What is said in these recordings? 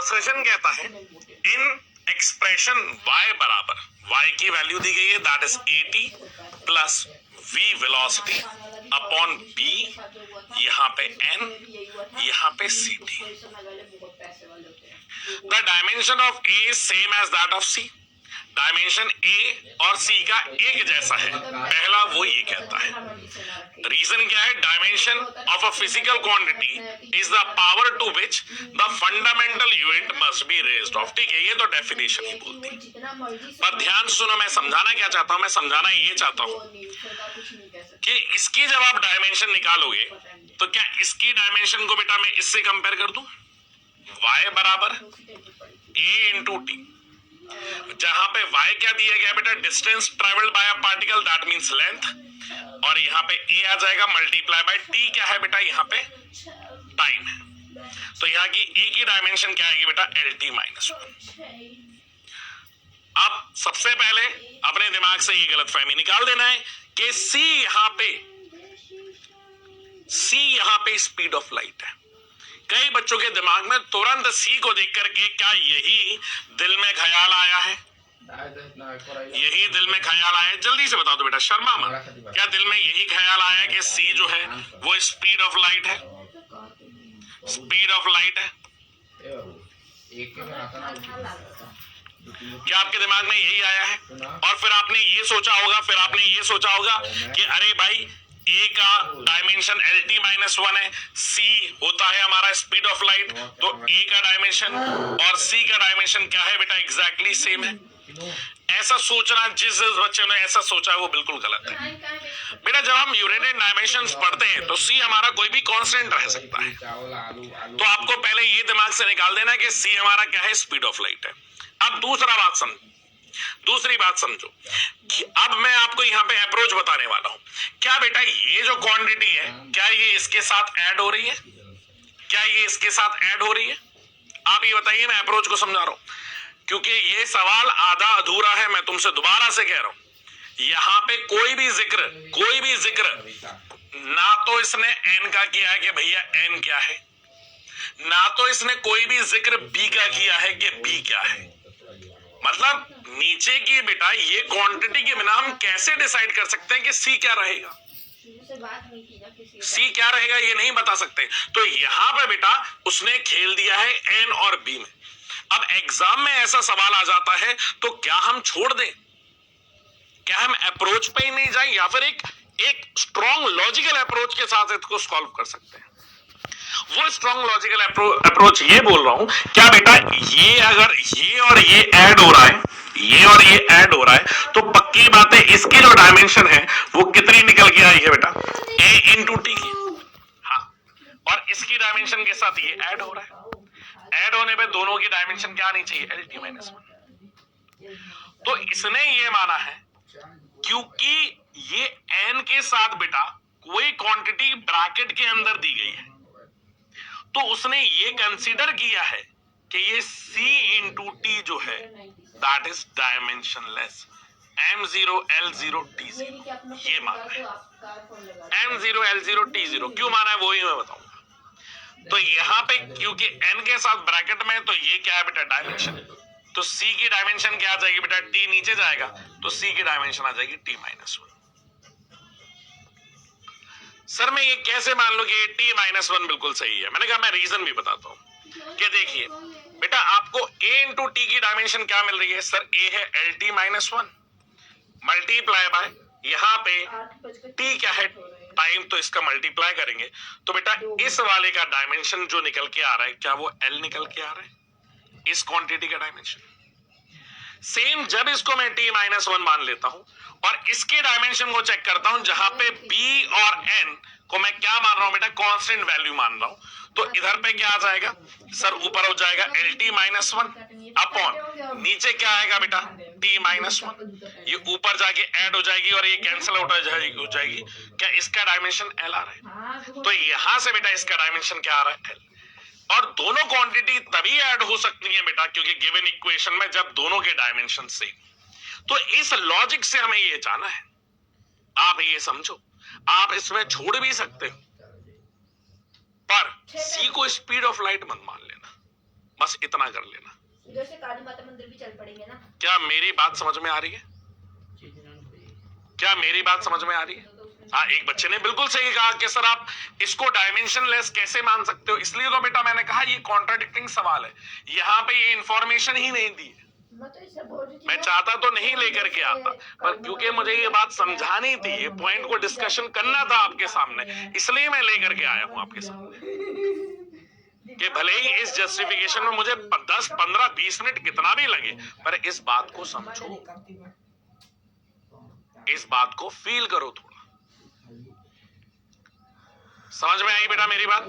Translation कहता है in expression y बराबर y की वैल्यू दी गई है that is 80 plus v velocity upon b, यहाँ पे n, यहाँ पे ct. The dimension of a is same as that of c. Dimension A और सी का एक जैसा है, पहला वो ये कहता है. रीजन क्या है? Dimension of a physical quantity is the power to which the fundamental unit must be raised of. ठीक है, ये तो डेफिनेशन ही बोलती है, पर ध्यान से सुनो, मैं समझाना क्या चाहता हूं, मैं समझाना ये चाहता हूं कि इसकी जब आप डायमेंशन निकालोगे तो क्या इसकी डायमेंशन को बेटा मैं इससे कंपेयर कर दूं? y बराबर a इंटू टी, जहां पे y क्या दिया गया बेटा? Distance travelled by a particle that means length, और यहाँ पे a आ जाएगा मल्टीप्लाई बाय t क्या है बेटा? यहाँ पे टाइम है. तो यहाँ की e की डायमेंशन क्या आएगी बेटा? lt minus 1. अब सबसे पहले अपने दिमाग से ये गलतफहमी निकाल देना है कि c यहाँ पे स्पीड ऑफ लाइट है. कई बच्चों के दिमाग में तुरंत सी को देख करके क्या यही दिल में ख्याल आया है? यही दिल में ख्याल आया है? जल्दी से बता दो बेटा, शर्मा मत. क्या दिल में यही ख्याल आया कि सी जो है वो स्पीड ऑफ लाइट है? स्पीड ऑफ लाइट है. क्या आपके दिमाग में यही आया है? और फिर आपने ये सोचा होगा कि अरे भाई ए का डायमेंशन lt माइनस 1 है, c होता है हमारा स्पीड ऑफ लाइट, तो ए का डायमेंशन और c का डायमेंशन क्या है बेटा? एग्जैक्टली सेम है. ऐसा सोचना, जिस बच्चे ने ऐसा सोचा है वो बिल्कुल गलत है बेटा. जब हम यूरेनियन डायमेंशंस पढ़ते हैं तो c हमारा कोई भी कांस्टेंट रह सकता है. तो आपको पहले ये दिमाग से निकाल देना कि c हमारा क्या है? स्पीड ऑफ लाइट है. अब दूसरी बात समझो कि अब मैं आपको यहाँ पे अप्रोच बताने वाला हूं. क्या बेटा ये जो क्वांटिटी है, क्या ये इसके साथ ऐड हो रही है? क्या ये इसके साथ ऐड हो रही है? आप ये बताइए, मैं अप्रोच को समझा रहा हूं क्योंकि ये सवाल आधा अधूरा है. मैं तुमसे दोबारा से कह रहा हूं, यहाँ पे कोई भी जिक्र ना तो इसने n का किया है कि भैया n क्या है, ना तो इसने कोई भी जिक्र b का किया है कि b क्या है. मतलब नीचे की बेटा ये क्वांटिटी के बिना हम कैसे डिसाइड कर सकते हैं कि सी क्या रहेगा? सी क्या रहेगा ये नहीं बता सकते. तो यहां पे बेटा उसने खेल दिया है एन और बी में. अब एग्जाम में ऐसा सवाल आ जाता है तो क्या हम छोड़ दें? क्या हम अप्रोच पे ही नहीं जाए, या फिर एक स्ट्रॉन्ग लॉजिकल अप्रोच के साथ इसको सॉल्व कर सकते हैं? वो स्ट्रॉन्ग लॉजिकल अप्रोच ये बोल रहा हूं, क्या बेटा ये अगर ये और ये ऐड हो रहा है, तो पक्की बात है इसकी जो डायमेंशन है वो कितनी निकल के आई है बेटा? a into T. हाँ, और इसकी डायमेंशन के साथ ये ऐड हो रहा है. ऐड होने पे दोनों की डायमेंशन क्या आनी चाहिए? lt minus 1. तो इसने ये माना है क्योंकि ये n के साथ बेटा कोई क्वांटिटी ब्रैकेट के अंदर दी गई है, तो उसने ये कंसीडर किया है कि ये c इंटू टी जो है that is dimensionless. m0 l0 t0 ये माना है. m0 l0 t0 क्यों माना है वो ही मैं बताऊंगा. तो यहाँ पे क्योंकि n के साथ ब्रैकेट में, तो ये क्या है बेटा? डायमेंशन. तो c की डायमेंशन क्या आ जाएगी बेटा? t नीचे जाएगा तो c की डायमेंशन आ जाएगी t माइनस 1. सर मैं ये कैसे मान लूं कि t माइनस 1 बिल्कुल सही है? मैंने कहा मैं रीजन भी बताता हूं कि देखिए बेटा आपको a इंटू टी की डायमेंशन क्या मिल रही है? सर a है lt माइनस 1 मल्टीप्लाई बाय यहाँ पे t क्या है? टाइम. तो इसका मल्टीप्लाई करेंगे तो बेटा इस वाले का डायमेंशन जो निकल के आ रहा है, क्या वो l निकल के आ रहा है? इस क्वांटिटी का डायमेंशन. सेम जब इसको मैं t माइनस 1 मान लेता हूं और इसके डायमेंशन को चेक करता हूं जहां पे b और n को मैं क्या मान रहा हूं बेटा? कांस्टेंट वैल्यू मान रहा हूं. तो इधर पे क्या आ जाएगा? सर ऊपर हो जाएगा lt माइनस 1 अपॉन नीचे क्या आएगा बेटा? t minus 1. ये ऊपर जाके ऐड हो जाएगी और ये कैंसिल आउट हो जाएगी. क्या इसका डायमेंशन l आ रहा है? तो यहां से बेटा इसका डायमेंशन क्या आ रहा है? l. और दोनों क्वांटिटी तभी ऐड हो सकती है बेटा क्योंकि गिवन इक्वेशन में जब दोनों के डायमेंशन सेम. तो इस लॉजिक से हमें ये जाना है. आप ये समझो, आप इसमें छोड़ भी सकते हो पर सी को स्पीड ऑफ लाइट मत मान लेना. बस इतना कर लेना। इधर से काली माता मंदिर भी चल पड़ेंगे ना। क्या मेरी बात समझ में आ रही है? क्या मेरी बात समझ में आ रही है? हाँ, एक बच्चे ने बिल्कुल सही कहा कि सर आप इसको डायमेंशनलेस कैसे मान सकते हो। इसलिए तो बेटा मैंने कहा ये कॉन्ट्राडिक्टिंग सवाल है, यहाँ पे ये इंफॉर्मेशन ही नहीं दी है। मैं चाहता तो नहीं लेकर के आता, पर क्योंकि मुझे ये बात समझानी थी, ये पॉइंट को डिस्कशन करना था आपके सामने, इसलिए मैं लेकर के आया हूं आपके सामने कि भले ही इस जस्टिफिकेशन में मुझे 10, 15, 20 मिनट कितना भी लगे, पर इस बात को समझो, इस बात को फील करो थोड़ा। समझ में आई बेटा मेरी बात?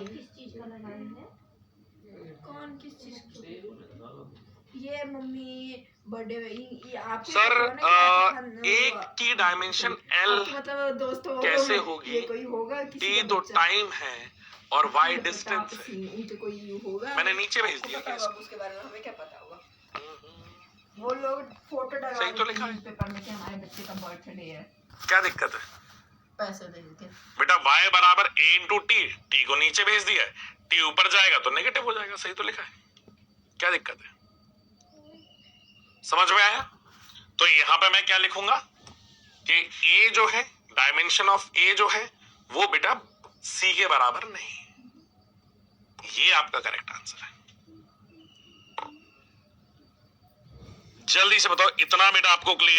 कौन किस चीज की? ये मम्मी बर्थडे आप सर एक की डायमेंशन एल मतलब दोस्तों कैसे होगी? कोई होगा टी तो टाइम है और वाई डिस्टेंस है। इनके कोई होगा, मैंने नीचे भेज दिया पता होगा उसके बारे में, हमें क्या पता होगा। वो लोग फोटो डाल सही तो लिखा है पेपर में कि हमारे बच्चे का बर्थडे है। क्या दिक्कत है? पैसे दे देते बेटा y बराबर a इंटू टी, टी को नीचे भेज दिया है, टी ऊपर जाएगा तो नेगेटिव हो जाएगा। सही तो लिखा है, क्या दिक्कत है? समझ में आया? तो यहां पे मैं क्या लिखूंगा कि a जो है, डायमेंशन ऑफ a जो है वो बेटा c के बराबर नहीं। ये आपका करेक्ट आंसर है। जल्दी से बताओ, इतना बेटा आपको क्लियर